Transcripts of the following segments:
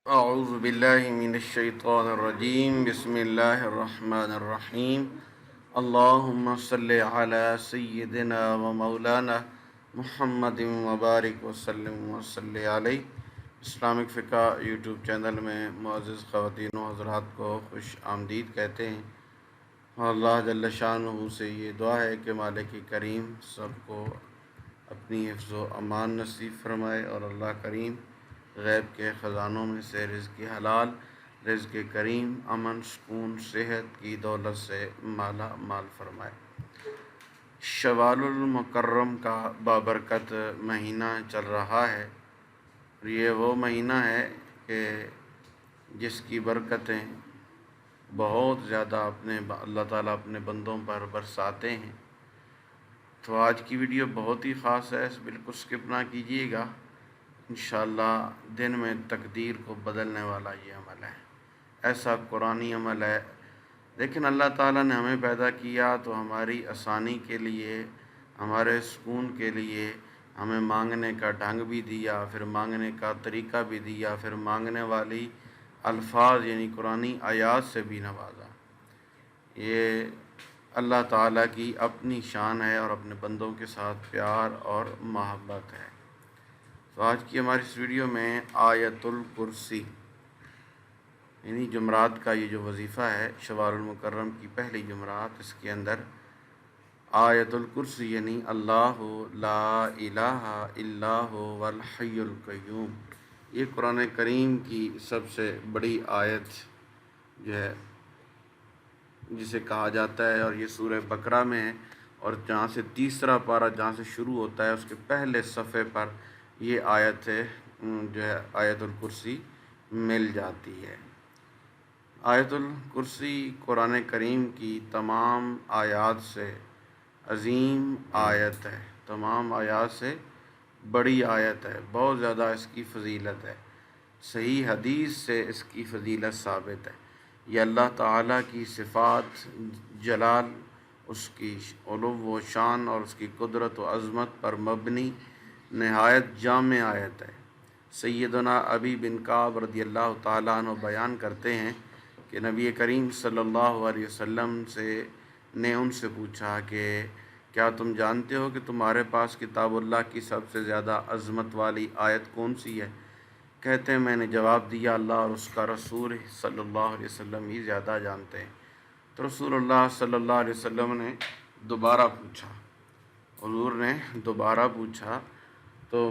اعوذ باللہ من الشیطان الرجیم بسم اللہ الرحمن الرحیم اللہم صلی علی سیدنا و مولانا محمد مبارک وسلم وصلی علیہ۔ اسلامک فقہ یوٹیوب چینل میں معزز خواتین و حضرات کو خوش آمدید کہتے ہیں، اور اللہ جل شانہ سے یہ دعا ہے کہ مالک کریم سب کو اپنی حفظ و امان نصیب فرمائے، اور اللہ کریم غیب کے خزانوں میں سے رزق حلال، رزق کریم، امن، سکون، صحت کی دولت سے مالا مال فرمائے۔ شوال المکرم کا بابرکت مہینہ چل رہا ہے، اور یہ وہ مہینہ ہے کہ جس کی برکتیں بہت زیادہ اللہ تعالیٰ اپنے بندوں پر برساتے ہیں۔ تو آج کی ویڈیو بہت ہی خاص ہے، بالکل سکپ نہ کیجیے گا۔ انشاءاللہ دن میں تقدیر کو بدلنے والا یہ عمل ہے، ایسا قرآنی عمل ہے۔ لیکن اللہ تعالیٰ نے ہمیں پیدا کیا تو ہماری آسانی کے لیے، ہمارے سکون کے لیے ہمیں مانگنے کا ڈھنگ بھی دیا، پھر مانگنے کا طریقہ بھی دیا، پھر مانگنے والی الفاظ یعنی قرآنی آیات سے بھی نوازا۔ یہ اللہ تعالیٰ کی اپنی شان ہے اور اپنے بندوں کے ساتھ پیار اور محبت ہے۔ تو آج کی ہماری اس ویڈیو میں آیت الکرسی یعنی جمعرات کا یہ جو وظیفہ ہے، شوال المکرم کی پہلی جمعرات، اس کے اندر آیت الکرسی یعنی اللہ لا الہ الا هو الحی القیوم، یہ قرآن کریم کی سب سے بڑی آیت جو ہے، جسے کہا جاتا ہے، اور یہ سورہ بقرہ میں ہے، اور جہاں سے تیسرا پارہ جہاں سے شروع ہوتا ہے اس کے پہلے صفحے پر یہ آیت جو ہے آیت الکرسی مل جاتی ہے۔ آیت الکرسی قرآن کریم کی تمام آیات سے عظیم آیت ہے، تمام آیات سے بڑی آیت ہے، بہت زیادہ اس کی فضیلت ہے، صحیح حدیث سے اس کی فضیلت ثابت ہے۔ یہ اللہ تعالیٰ کی صفات جلال، اس کی علو و شان اور اس کی قدرت و عظمت پر مبنی نہایت جامع آیت ہے۔ سیدنا ابی بن کعب رضی اللہ تعالیٰ عنہ بیان کرتے ہیں کہ نبی کریم صلی اللہ علیہ وسلم نے ان سے پوچھا کہ کیا تم جانتے ہو کہ تمہارے پاس کتاب اللہ کی سب سے زیادہ عظمت والی آیت کون سی ہے؟ کہتے ہیں میں نے جواب دیا اللہ اور اس کا رسول صلی اللہ علیہ وسلم ہی زیادہ جانتے ہیں۔ تو رسول اللہ صلی اللہ علیہ وسلم نے دوبارہ پوچھا، حضور نے دوبارہ پوچھا تو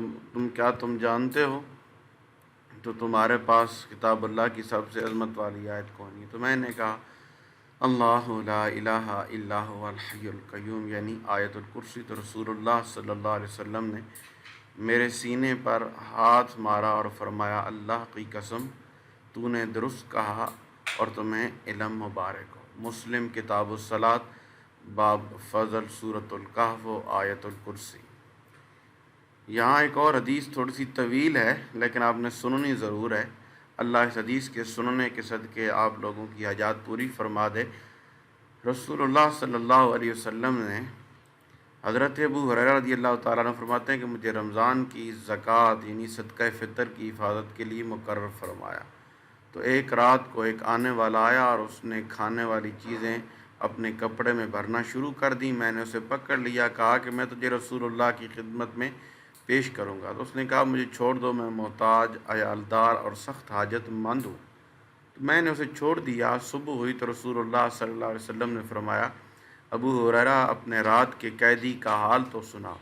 تم جانتے ہو تو تمہارے پاس کتاب اللہ کی سب سے عظمت والی آیت کون ہے؟ تو میں نے کہا اللہ لا الہ الا هو الحی القیوم یعنی آیت الکرسی۔ تو رسول اللہ صلی اللہ علیہ وسلم نے میرے سینے پر ہاتھ مارا اور فرمایا اللہ کی قسم تو نے درست کہا اور تمہیں علم مبارک ہو۔ مسلم کتاب الصلاۃ باب فضل سورۃ الکہف و آیت الکرسی۔ یہاں ایک اور حدیث تھوڑی سی طویل ہے لیکن آپ نے سننی ضرور ہے، اللہ اس حدیث کے سننے کے صدقے آپ لوگوں کی حاجات پوری فرما دے۔ رسول اللہ صلی اللہ علیہ وسلم نے حضرت ابو ہریرہ رضی اللہ تعالیٰ عنہ فرماتے ہیں کہ مجھے رمضان کی زکوٰۃ یعنی صدقہ فطر کی حفاظت کے لیے مقرر فرمایا۔ تو ایک رات کو ایک آنے والا آیا اور اس نے کھانے والی چیزیں اپنے کپڑے میں بھرنا شروع کر دی۔ میں نے اسے پکڑ لیا، کہا کہ میں تجھے رسول اللہ کی خدمت میں پیش کروں گا۔ تو اس نے کہا مجھے چھوڑ دو، میں محتاج، عیالدار اور سخت حاجت مند ہوں۔ تو میں نے اسے چھوڑ دیا۔ صبح ہوئی تو رسول اللہ صلی اللہ علیہ وسلم نے فرمایا ابو ہریرہ اپنے رات کے قیدی کا حال تو سنا۔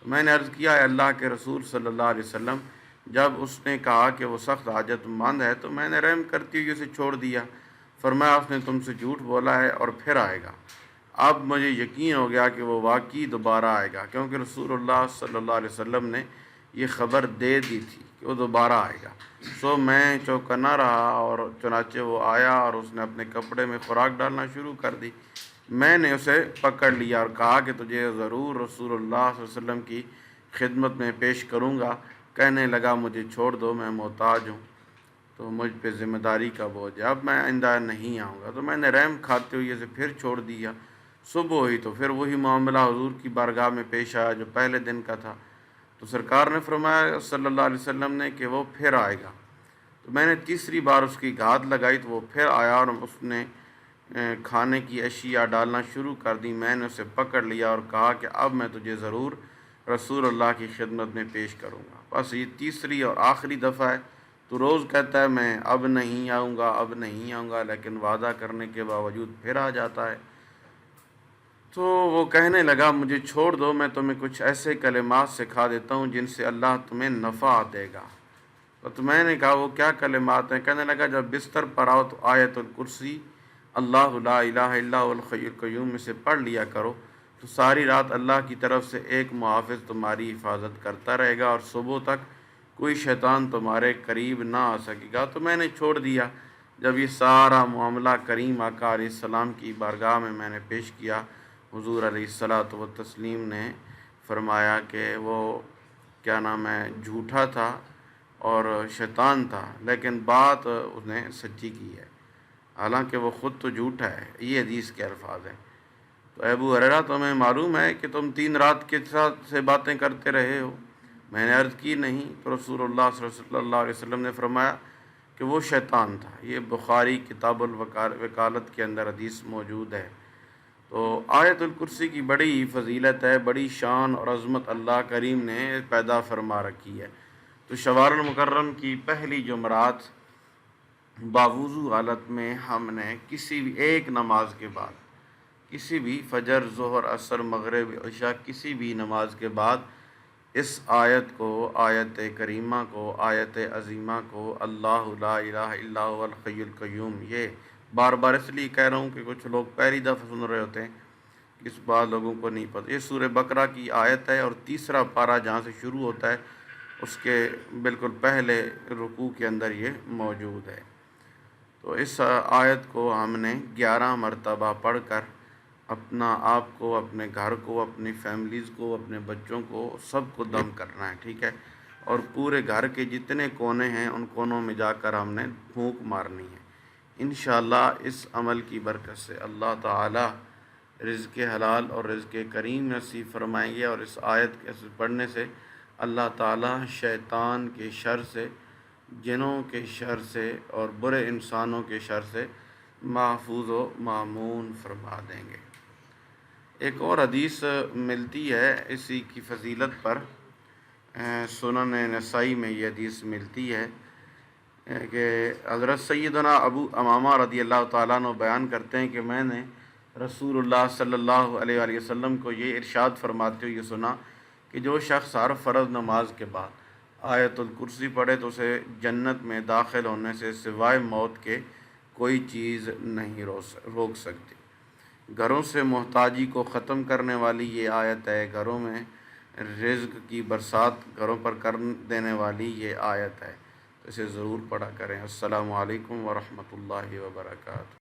تو میں نے عرض کیا اے اللہ کے رسول صلی اللہ علیہ وسلم، جب اس نے کہا کہ وہ سخت حاجت مند ہے تو میں نے رحم کرتے ہوئے اسے چھوڑ دیا۔ فرمایا اس نے تم سے جھوٹ بولا ہے اور پھر آئے گا۔ اب مجھے یقین ہو گیا کہ وہ واقعی دوبارہ آئے گا، کیونکہ رسول اللہ صلی اللہ علیہ وسلم نے یہ خبر دے دی تھی کہ وہ دوبارہ آئے گا۔ سو میں چوکنا رہا اور چنانچہ وہ آیا اور اس نے اپنے کپڑے میں خوراک ڈالنا شروع کر دی۔ میں نے اسے پکڑ لیا اور کہا کہ تجھے ضرور رسول اللہ صلی اللہ علیہ وسلم کی خدمت میں پیش کروں گا۔ کہنے لگا مجھے چھوڑ دو، میں محتاج ہوں، تو مجھ پہ ذمہ داری کا بوجھ ہے، اب میں آئندہ نہیں آؤں گا۔ تو میں نے رحم کھاتے ہوئے اسے پھر چھوڑ دیا۔ صبح ہوئی تو پھر وہی معاملہ حضور کی بارگاہ میں پیش آیا جو پہلے دن کا تھا۔ تو سرکار نے فرمایا صلی اللہ علیہ وسلم نے کہ وہ پھر آئے گا۔ تو میں نے تیسری بار اس کی گھات لگائی تو وہ پھر آیا اور اس نے کھانے کی اشیاء ڈالنا شروع کر دی۔ میں نے اسے پکڑ لیا اور کہا کہ اب میں تجھے ضرور رسول اللہ کی خدمت میں پیش کروں گا۔ بس یہ تیسری اور آخری دفعہ ہے۔ تو روز کہتا ہے میں اب نہیں آؤں گا، اب نہیں آؤں گا، لیکن وعدہ کرنے کے باوجود پھر آ جاتا ہے۔ تو وہ کہنے لگا مجھے چھوڑ دو، میں تمہیں کچھ ایسے کلمات سکھا دیتا ہوں جن سے اللہ تمہیں نفع دے گا۔ تو میں نے کہا وہ کیا کلمات ہیں؟ کہنے لگا جب بستر پر آؤ تو آیت الکرسی اللہ لا الہ الا هو الحی القیوم میں سے پڑھ لیا کرو، تو ساری رات اللہ کی طرف سے ایک محافظ تمہاری حفاظت کرتا رہے گا اور صبح تک کوئی شیطان تمہارے قریب نہ آ سکے گا۔ تو میں نے چھوڑ دیا۔ جب یہ سارا معاملہ کریم آقا علیہ السلام کی بارگاہ میں نے پیش کیا، حضور علیہ الصلاۃ والتسلیم نے فرمایا کہ وہ کیا نام ہے جھوٹا تھا اور شیطان تھا، لیکن بات اس نے سچی کی ہے، حالانکہ وہ خود تو جھوٹا ہے۔ یہ حدیث کے الفاظ ہیں۔ تو ابو ہریرہ تمہیں معلوم ہے کہ تم 3 رات کے ساتھ سے باتیں کرتے رہے ہو؟ میں نے عرض کی نہیں۔ تو رسول اللہ صلی اللہ علیہ وسلم نے فرمایا کہ وہ شیطان تھا۔ یہ بخاری کتاب الوکالت کے اندر حدیث موجود ہے۔ تو آیت الکرسی کی بڑی فضیلت ہے، بڑی شان اور عظمت اللہ کریم نے پیدا فرما رکھی ہے۔ تو شوال المکرم کی پہلی جمعرات باوضو حالت میں ہم نے کسی بھی ایک نماز کے بعد، کسی بھی فجر، ظہر، عصر، مغرب، عشاء، کسی بھی نماز کے بعد اس آیت کو، آیت کریمہ کو، آیت عظیمہ کو، اللہ لا الہ الا هو الحی القیوم، یہ بار بار اس لیے کہہ رہا ہوں کہ کچھ لوگ پہلی دفعہ سن رہے ہوتے ہیں، اس بات لوگوں کو نہیں پتہ۔ یہ سورہ بقرہ کی آیت ہے اور تیسرا پارہ جہاں سے شروع ہوتا ہے اس کے بالکل پہلے رکوع کے اندر یہ موجود ہے۔ تو اس آیت کو ہم نے 11 مرتبہ پڑھ کر اپنا آپ کو، اپنے گھر کو، اپنی فیملیز کو، اپنے بچوں کو، سب کو دم کرنا ہے، ٹھیک ہے؟ اور پورے گھر کے جتنے کونے ہیں ان کونوں میں جا کر ہم نے پھونک مارنی ہے۔ انشاءاللہ اس عمل کی برکت سے اللہ تعالی رزق حلال اور رزق کریم نصیب فرمائیں گے، اور اس آیت کے پڑھنے سے اللہ تعالی شیطان کے شر سے، جنوں کے شر سے اور برے انسانوں کے شر سے محفوظ و مامون فرما دیں گے۔ ایک اور حدیث ملتی ہے اسی کی فضیلت پر، سنن نسائی میں یہ حدیث ملتی ہے کہ حضرت سیدنا ابو امامہ رضی اللہ تعالیٰ عنہ بیان کرتے ہیں کہ میں نے رسول اللہ صلی اللہ علیہ وآلہ وسلم کو یہ ارشاد فرماتے ہوئے سنا کہ جو شخص ہر فرض نماز کے بعد آیت الکرسی پڑھے تو اسے جنت میں داخل ہونے سے سوائے موت کے کوئی چیز نہیں روک سکتی۔ گھروں سے محتاجی کو ختم کرنے والی یہ آیت ہے، گھروں میں رزق کی برسات گھروں پر کر دینے والی یہ آیت ہے، تو اسے ضرور پڑھا کریں۔ السلام علیکم ورحمۃ اللہ وبرکاتہ۔